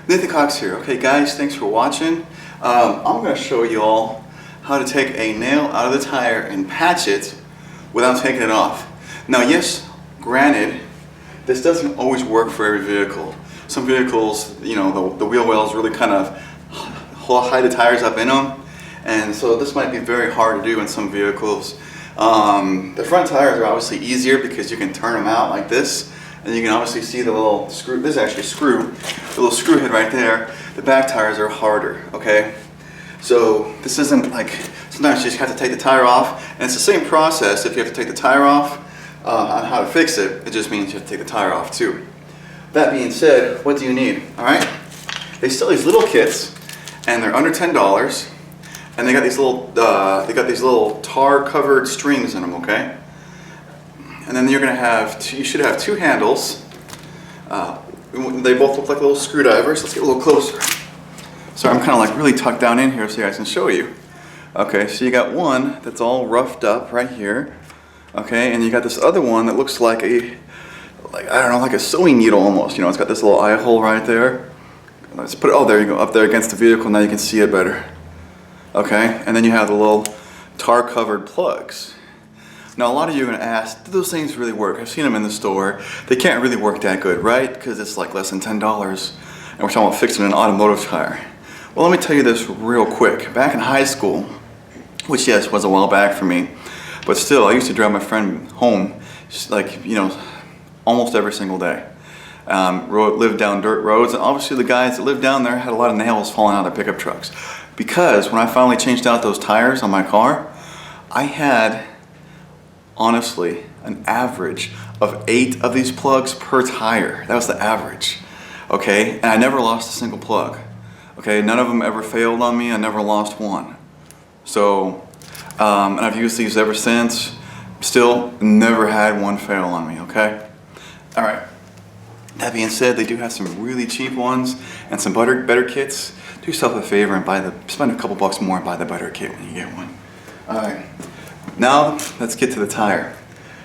Nathan Cox here. Okay guys, thanks for watching. I'm going to show you all how to take a nail out of the tire and patch it without taking it off. Now yes, granted, this doesn't always work for every vehicle. Some vehicles, you know, the wheel wells really kind of hide the tires up in them, and so this might be very hard to do in some vehicles. The front tires are obviously easier because you can turn them out like this, and you can obviously see the little screw. This is actually a screw, the little screw head right there. The back tires are harder, okay? So this isn't like, sometimes you just have to take the tire off, and it's the same process if you have to take the tire off. On how to fix it, it just means you have to take the tire off too. That being said, what do you need? All right, they sell these little kits, and they're under $10, and they got these little tar-covered strings in them. Okay, and then you're gonna have you should have two handles. They both look like little screwdrivers. Let's get a little closer. So I'm kind of like really tucked down in here so you guys can show you. Okay, so you got one that's all roughed up right here. Okay, and you got this other one that looks like I don't know, like a sewing needle almost. You know, it's got this little eye hole right there. Let's put it, oh, there you go, up there against the vehicle. Now you can see it better. Okay, and then you have the little tar-covered plugs. Now a lot of you are going to ask, do those things really work? I've seen them in the store. They can't really work that good, right? Because it's like less than $10, and we're talking about fixing an automotive tire. Well, let me tell you this real quick. Back in high school, which yes, was a while back for me, but still, I used to drive my friend home, just like, you know, almost every single day. Lived down dirt roads, and obviously the guys that lived down there had a lot of nails falling out of their pickup trucks. Because when I finally changed out those tires on my car, I had, honestly, an average of 8 of these plugs per tire. That was the average, okay? And I never lost a single plug, okay? None of them ever failed on me. I never lost one. So, and I've used these ever since. Still, never had one fail on me, okay? All right. That being said, they do have some really cheap ones and some better kits. Do yourself a favor and spend a couple bucks more and buy the better kit when you get one. All right. Now, let's get to the tire.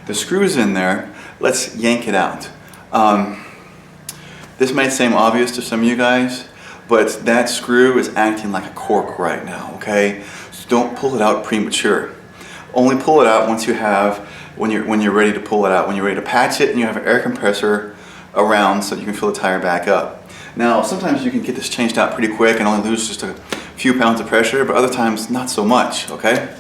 The screw's in there. Let's yank it out. This might seem obvious to some of you guys, but that screw is acting like a cork right now, okay? So don't pull it out premature. Only pull it out once you have, when you're ready to pull it out, when you're ready to patch it and you have an air compressor around so you can fill the tire back up. Now, sometimes you can get this changed out pretty quick and only lose just a few pounds of pressure, but other times not so much, okay?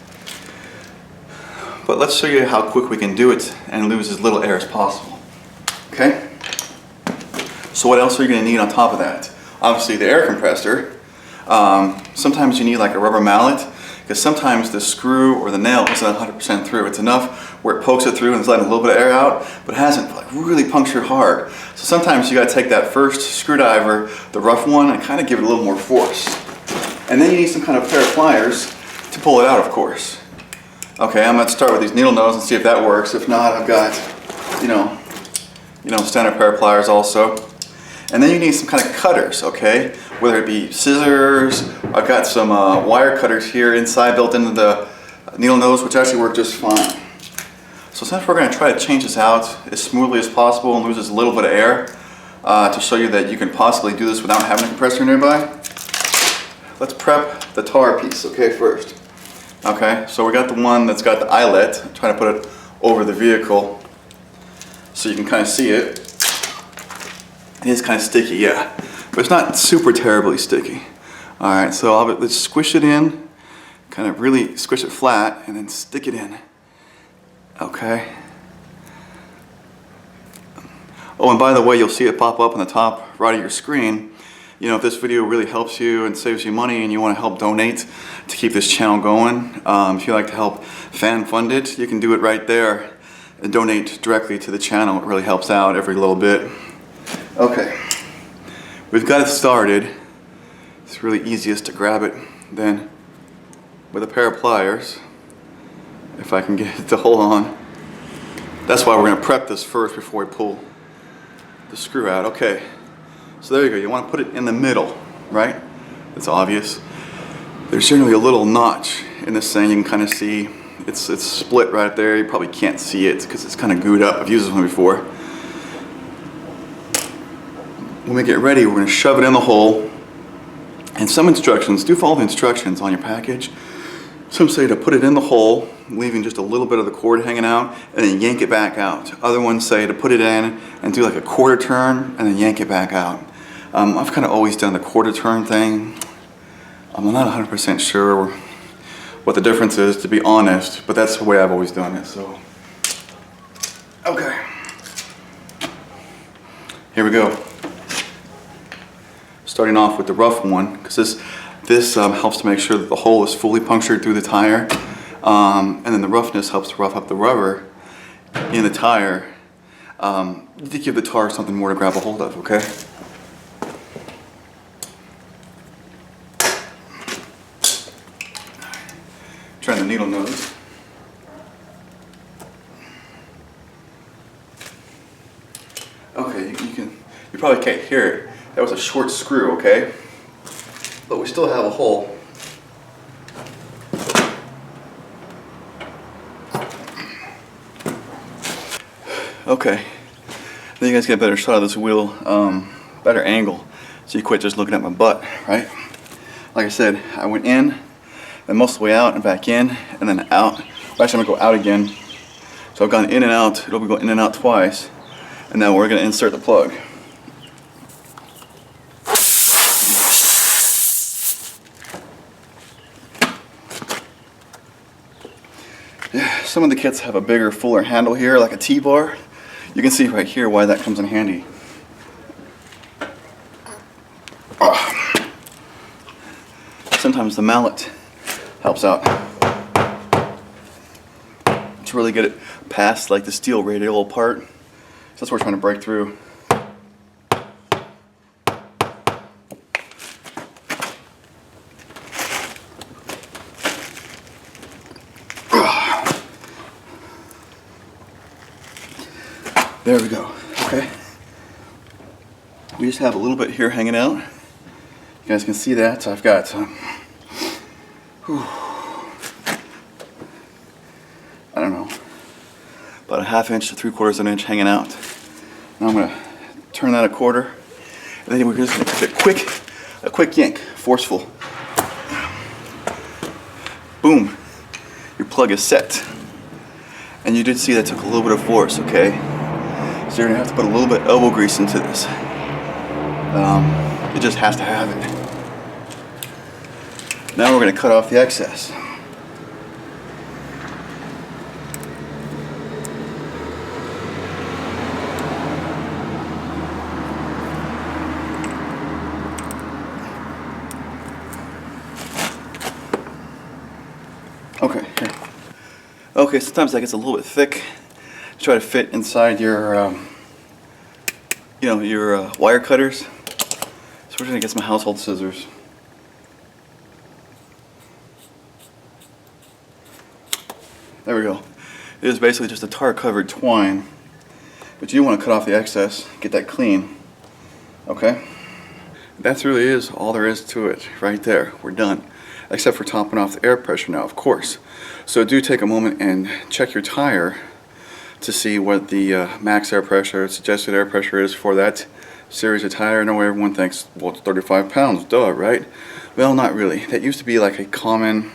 But let's show you how quick we can do it and lose as little air as possible, okay? So what else are you gonna need on top of that? Obviously the air compressor. Sometimes you need like a rubber mallet, because sometimes the screw or the nail isn't 100% through. It's enough where it pokes it through and it's letting a little bit of air out, but it hasn't like really punctured hard. So sometimes you gotta take that first screwdriver, the rough one, and kind of give it a little more force. And then you need some kind of pair of pliers to pull it out, of course. Okay, I'm gonna start with these needle nose and see if that works. If not, I've got, you know, standard pair of pliers also. And then you need some kind of cutters, okay? Whether it be scissors, I've got some wire cutters here inside built into the needle nose, which actually work just fine. So since we're gonna try to change this out as smoothly as possible and lose as little bit of air to show you that you can possibly do this without having a compressor nearby, let's prep the tar piece, okay, first. Okay, so we got the one that's got the eyelet. I'm trying to put it over the vehicle so you can kind of see it. It is kind of sticky, yeah, but it's not super terribly sticky. All right, so let's squish it in, kind of really squish it flat, and then stick it in. Okay. Oh, and by the way, you'll see it pop up on the top right of your screen. You know, if this video really helps you and saves you money and you want to help donate to keep this channel going, if you like to help fan fund it, you can do it right there and donate directly to the channel. It really helps out every little bit. Okay, we've got it started. It's really easiest to grab it then with a pair of pliers, if I can get it to hold on. That's why we're going to prep this first before we pull the screw out. Okay, so there you go. You want to put it in the middle, right? That's obvious. There's generally a little notch in this thing. You can kind of see it's split right there. You probably can't see it because it's kind of gooed up. I've used this one before. when we get ready, we're going to shove it in the hole. And some instructions, do follow the instructions on your package. Some say to put it in the hole, leaving just a little bit of the cord hanging out, and then yank it back out. Other ones say to put it in and do like a quarter turn and then yank it back out. I've kind of always done the quarter turn thing. I'm not 100% sure what the difference is, to be honest, but that's the way I've always done it. So, okay. Here we go. Starting off with the rough one, because this helps to make sure that the hole is fully punctured through the tire, and then the roughness helps to rough up the rubber in the tire to give the tar something more to grab a hold of, okay? Trying the needle nose. Okay, you probably can't hear it. That was a short screw, okay? But we still have a hole. Okay, then you guys get a better shot of this wheel, better angle, so you quit just looking at my butt, right? Like I said, I went in, and most of the way out and back in, and then out. Well, actually, I'm gonna go out again. So I've gone in and out. It'll be going in and out twice, and now we're gonna insert the plug. Yeah, some of the kits have a bigger, fuller handle here, like a T-bar. You can see right here why that comes in handy. Sometimes the mallet helps out to really get it past like the steel radial part. So that's what we're trying to break through. There we go. Okay. We just have a little bit here hanging out. You guys can see that. So I've got I don't know, about a 1/2 inch to 3/4 of an inch hanging out. Now I'm gonna turn that a quarter, and then we're just gonna give it a quick yank, forceful. Boom. Your plug is set. And you did see that took a little bit of force, okay? So you're gonna have to put a little bit of elbow grease into this. It just has to have it. Now we're gonna cut off the excess. Okay, here. Okay, sometimes that gets a little bit thick. Try to fit inside your, your wire cutters. So we're gonna get some household scissors. There we go. It is basically just a tar-covered twine, but you do want to cut off the excess, get that clean. Okay. That really is all there is to it. Right there, we're done. Except for topping off the air pressure now, of course. So do take a moment and check your tire to see what the max air pressure, suggested air pressure is for that series of tire. I know everyone thinks, well, it's 35 pounds, duh, right? Well, not really. That used to be like a common,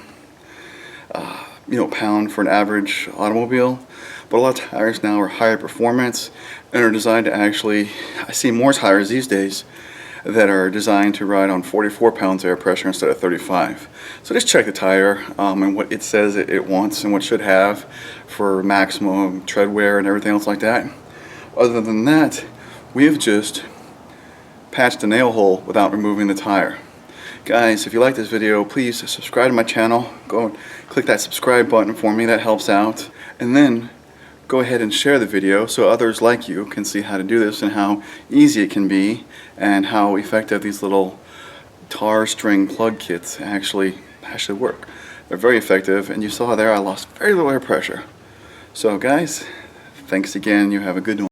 pound for an average automobile. But a lot of tires now are higher performance and are designed to actually, I see more tires these days that are designed to ride on 44 pounds air pressure instead of 35. So just check the tire and what it says it wants and what it should have for maximum tread wear and everything else like that. Other than that, we've just patched the nail hole without removing the tire. Guys, if you like this video, please subscribe to my channel. Go click that subscribe button for me, that helps out. And then go ahead and share the video so others like you can see how to do this and how easy it can be and how effective these little tar string plug kits actually work. They're very effective, and you saw there I lost very little air pressure. So guys, thanks again. You have a good one.